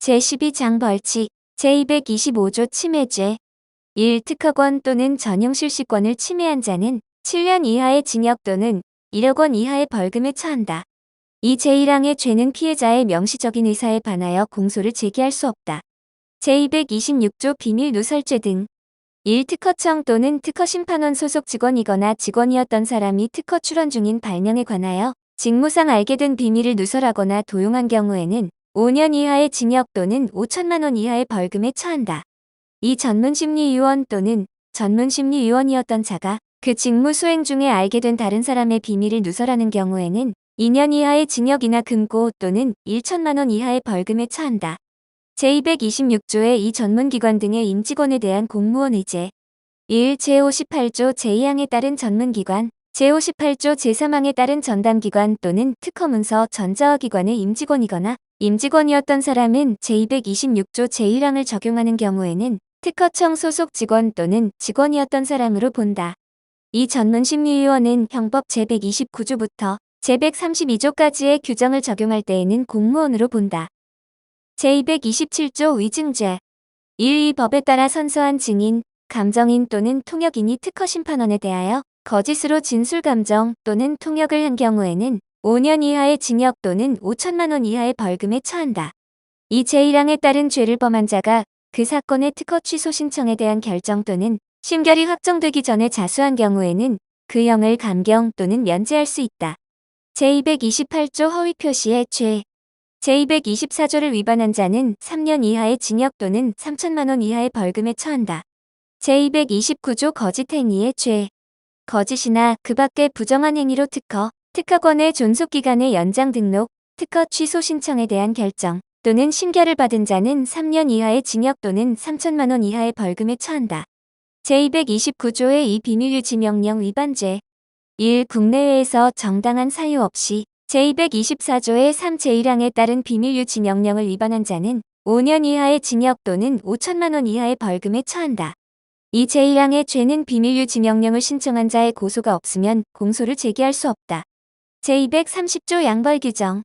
제12장 벌칙, 제225조 침해죄. 1. 특허권 또는 전용 실시권을 침해한 자는 7년 이하의 징역 또는 1억 원 이하의 벌금에 처한다. 이 제1항의 죄는 피해자의 명시적인 의사에 반하여 공소를 제기할 수 없다. 제226조 비밀 누설죄 등. 1. 특허청 또는 특허심판원 소속 직원이거나 직원이었던 사람이 특허 출원 중인 발명에 관하여 직무상 알게 된 비밀을 누설하거나 도용한 경우에는 5년 이하의 징역 또는 5천만 원 이하의 벌금에 처한다. 이 전문심리위원 또는 전문심리위원이었던 자가 그 직무 수행 중에 알게 된 다른 사람의 비밀을 누설하는 경우에는 2년 이하의 징역이나 금고 또는 1천만 원 이하의 벌금에 처한다. 제226조의 이 전문기관 등의 임직원에 대한 공무원 의제. 1. 제58조 제2항에 따른 전문기관, 제58조 제3항에 따른 전담기관 또는 특허문서 전자화기관의 임직원이거나 임직원이었던 사람은 제226조 제1항을 적용하는 경우에는 특허청 소속 직원 또는 직원이었던 사람으로 본다. 이 전문심리위원은 형법 제129조부터 제132조까지의 규정을 적용할 때에는 공무원으로 본다. 제227조 위증죄. 1. 이 법에 따라 선서한 증인, 감정인 또는 통역인이 특허심판원에 대하여 거짓으로 진술감정 또는 통역을 한 경우에는 5년 이하의 징역 또는 5천만 원 이하의 벌금에 처한다. 이 제1항에 따른 죄를 범한 자가 그 사건의 특허 취소 신청에 대한 결정 또는 심결이 확정되기 전에 자수한 경우에는 그 형을 감경 또는 면제할 수 있다. 제228조 허위표시의 죄. 제224조를 위반한 자는 3년 이하의 징역 또는 3천만 원 이하의 벌금에 처한다. 제229조 거짓행위의 죄. 거짓이나 그 밖의 부정한 행위로 특허권의 존속기간의 연장 등록, 특허 취소 신청에 대한 결정 또는 심결을 받은 자는 3년 이하의 징역 또는 3천만 원 이하의 벌금에 처한다. 제229조의 이 비밀유지명령 위반죄. 1. 국내외에서 정당한 사유 없이 제224조의 3 제1항에 따른 비밀유지 명령을 위반한 자는 5년 이하의 징역 또는 5천만 원 이하의 벌금에 처한다. 이 제1항의 죄는 비밀유지 명령을 신청한 자의 고소가 없으면 공소를 제기할 수 없다. 제230조 양벌 규정.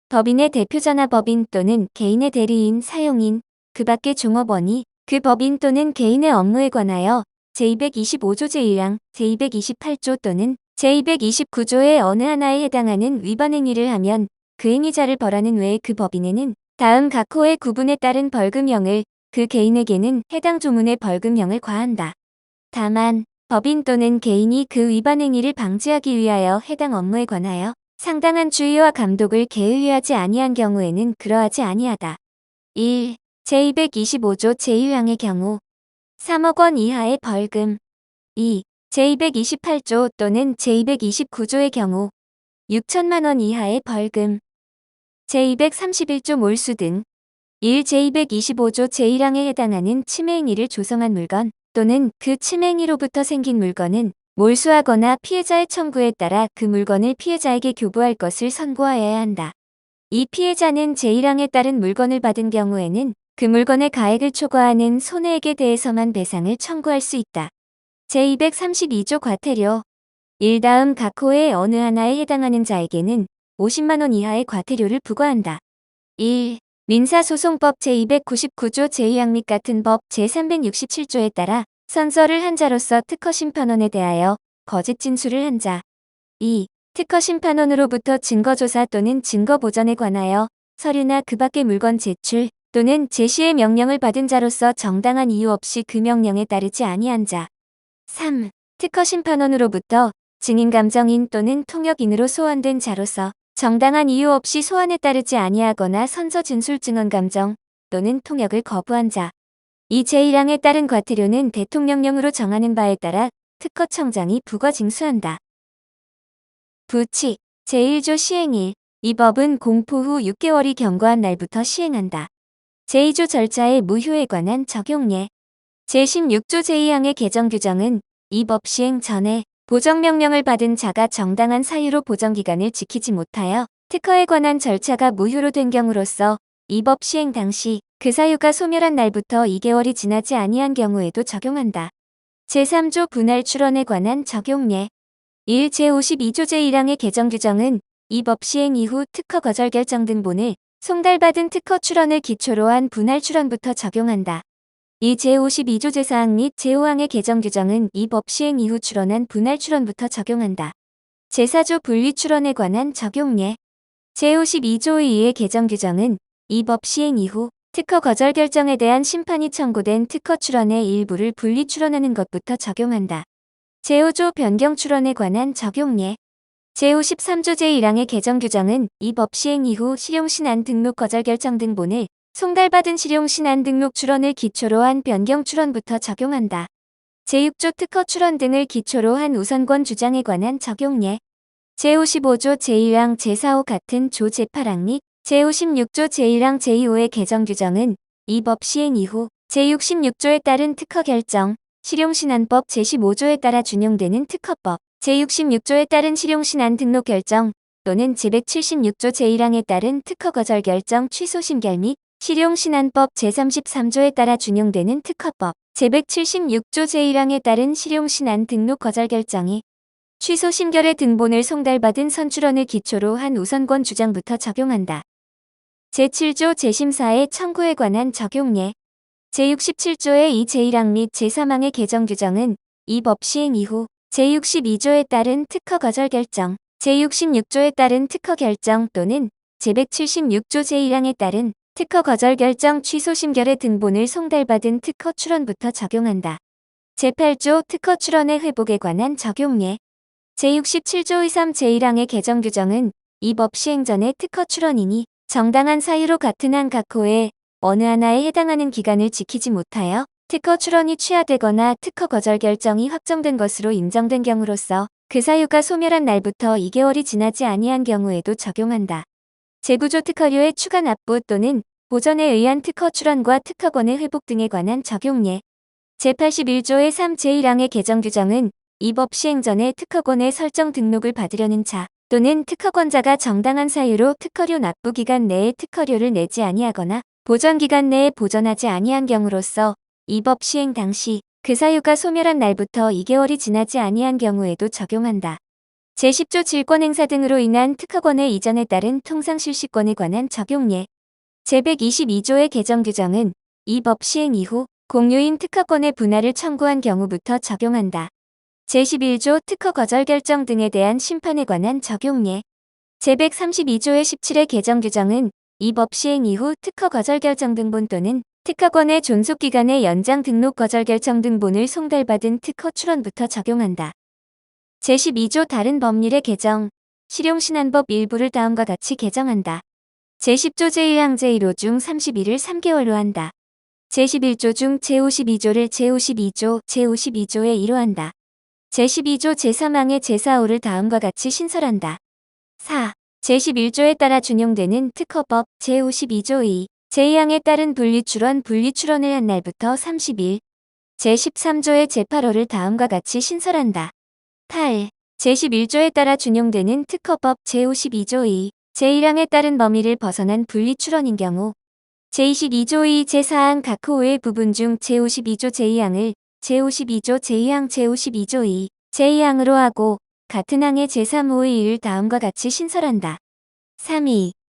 법인의 대표자나 법인 또는 개인의 대리인, 사용인, 그 밖의 종업원이 그 법인 또는 개인의 업무에 관하여 제225조 제1항, 제228조 또는 제229조의 어느 하나에 해당하는 위반 행위를 하면 그 행위자를 벌하는 외에 그 법인에는 다음 각 호의 구분에 따른 벌금형을, 그 개인에게는 해당 조문의 벌금형을 과한다. 다만 법인 또는 개인이 그 위반 행위를 방지하기 위하여 해당 업무에 관하여 상당한 주의와 감독을 개의하지 아니한 경우에는 그러하지 아니하다. 1. 제225조 제1항의 경우 3억 원 이하의 벌금. 2. 제228조 또는 제229조의 경우 6천만 원 이하의 벌금. 제231조 몰수 등. 1. 제225조 제1항에 해당하는 침해행위를 조성한 물건 또는 그 침해행위로부터 생긴 물건은 몰수하거나 피해자의 청구에 따라 그 물건을 피해자에게 교부할 것을 선고하여야 한다. 이 피해자는 제1항에 따른 물건을 받은 경우에는 그 물건의 가액을 초과하는 손해액에 대해서만 배상을 청구할 수 있다. 제232조 과태료. 1. 다음 각 호의 어느 하나에 해당하는 자에게는 50만 원 이하의 과태료를 부과한다. 1. 민사소송법 제299조 제2항 및 같은 법 제367조에 따라 선서를 한 자로서 특허심판원에 대하여 거짓 진술을 한 자. 2. 특허심판원으로부터 증거조사 또는 증거보전에 관하여 서류나 그 밖의 물건 제출 또는 제시의 명령을 받은 자로서 정당한 이유 없이 그 명령에 따르지 아니한 자. 3. 특허심판원으로부터 증인감정인 또는 통역인으로 소환된 자로서 정당한 이유 없이 소환에 따르지 아니하거나 선서 진술 증언 감정 또는 통역을 거부한 자. 이 제1항에 따른 과태료는 대통령령으로 정하는 바에 따라 특허청장이 부과 징수한다. 부칙. 제1조 시행일. 이 법은 공포 후 6개월이 경과한 날부터 시행한다. 제2조 절차의 무효에 관한 적용예. 제16조 제2항의 개정 규정은 이 법 시행 전에 보정명령을 받은 자가 정당한 사유로 보정기간을 지키지 못하여 특허에 관한 절차가 무효로 된 경우로서 이 법 시행 당시 그 사유가 소멸한 날부터 2개월이 지나지 아니한 경우에도 적용한다. 제3조 분할 출원에 관한 적용예. 1. 제52조 제1항의 개정 규정은 이 법 시행 이후 특허 거절 결정 등본을 송달받은 특허 출원을 기초로 한 분할 출원부터 적용한다. 이 제52조 제4항 및 제5항의 개정 규정은 이 법 시행 이후 출원한 분할 출원부터 적용한다. 제4조 분리 출원에 관한 적용예. 제52조의 2의 개정 규정은 이 법 시행 이후 특허 거절 결정에 대한 심판이 청구된 특허 출원의 일부를 분리 출원하는 것부터 적용한다. 제5조 변경 출원에 관한 적용예. 제53조 제1항의 개정 규정은 이 법 시행 이후 실용신안 등록 거절 결정 등본을 송달받은 실용신안 등록 출원을 기초로 한 변경 출원부터 적용한다. 제6조 특허 출원 등을 기초로 한 우선권 주장에 관한 적용예. 제55조 제1항 제4호 같은 조 제8항 및 제56조 제1항 제2호의 개정 규정은 이 법 시행 이후 제66조에 따른 특허 결정, 실용신안법 제15조에 따라 준용되는 특허법, 제66조에 따른 실용신안 등록 결정 또는 제176조 제1항에 따른 특허 거절 결정 취소 심결 및 실용신안법 제33조에 따라 준용되는 특허법, 제176조 제1항에 따른 실용신안 등록 거절 결정이 취소 심결의 등본을 송달받은 선출원을 기초로 한 우선권 주장부터 적용한다. 제7조 제 심사의 청구에 관한 적용예. 제67조의 2 제1항 및 제3항의 개정 규정은 이 법 시행 이후 제62조에 따른 특허 거절 결정, 제66조에 따른 특허 결정 또는 제176조 제1항에 따른 특허 거절 결정 취소 심결의 등본을 송달받은 특허 출원부터 적용한다. 제8조 특허 출원의 회복에 관한 적용예. 제67조의 3 제1항의 개정 규정은 이 법 시행 전에 특허 출원인이 정당한 사유로 같은 항 각 호의 어느 하나에 해당하는 기간을 지키지 못하여 특허 출원이 취하되거나 특허 거절 결정이 확정된 것으로 인정된 경우로서 그 사유가 소멸한 날부터 2개월이 지나지 아니한 경우에도 적용한다. 제9조 특허료의 추가 납부 또는 보전에 의한 특허 출원과 특허권의 회복 등에 관한 적용예. 제81조의 3 제1항의 개정 규정은 이 법 시행 전에 특허권의 설정 등록을 받으려는 자 또는 특허권자가 정당한 사유로 특허료 납부 기간 내에 특허료를 내지 아니하거나 보전 기간 내에 보전하지 아니한 경우로서 이 법 시행 당시 그 사유가 소멸한 날부터 2개월이 지나지 아니한 경우에도 적용한다. 제10조 질권행사 등으로 인한 특허권의 이전에 따른 통상실시권에 관한 적용예. 제122조의 개정 규정은 이 법 시행 이후 공유인 특허권의 분할을 청구한 경우부터 적용한다. 제11조 특허 거절 결정 등에 대한 심판에 관한 적용예. 제132조의 17의 개정 규정은 이 법 시행 이후 특허 거절 결정 등본 또는 특허권의 존속기간의 연장 등록 거절 결정 등본을 송달받은 특허 출원부터 적용한다. 제12조 다른 법률의 개정, 실용신안법 일부를 다음과 같이 개정한다. 제10조 제1항 제1호 중 31을 3개월로 한다. 제11조 중 제52조를 제52조, 제52조에 1호 한다. 제12조 제3항의 제4호를 다음과 같이 신설한다. 4. 제11조에 따라 준용되는 특허법 제52조 2, 제2항에 따른 분리출원을 한 날부터 30일. 제13조의 제8호를 다음과 같이 신설한다. 8. 제11조에 따라 준용되는 특허법 제52조 2, 제1항에 따른 범위를 벗어난 분리출원인 경우 제22조 2, 제4항 각 호의 부분 중 제52조 제2항을 제52조 제2항 제52조 2, 제2항으로 하고 같은 항의 제3호의 1을 다음과 같이 신설한다. 3.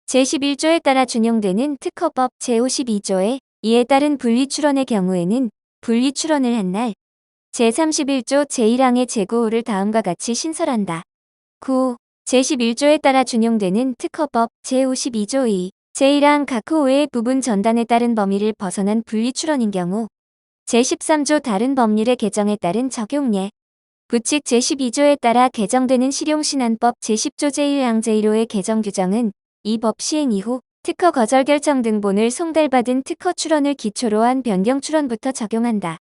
제11조에 따라 준용되는 특허법 제52조의 2에 따른 분리출원의 경우에는 분리출원을 한 날 제31조 제1항의 제9호를 다음과 같이 신설한다. 9. 제11조에 따라 준용되는 특허법 제52조 2, 제1항 각 호의 부분 전단에 따른 범위를 벗어난 분리출원인 경우 제13조 다른 법률의 개정에 따른 적용예. 부칙 제12조에 따라 개정되는 실용신안법 제10조 제1항 제1호의 개정 규정은 이 법 시행 이후 특허 거절 결정 등본을 송달받은 특허 출원을 기초로 한 변경 출원부터 적용한다.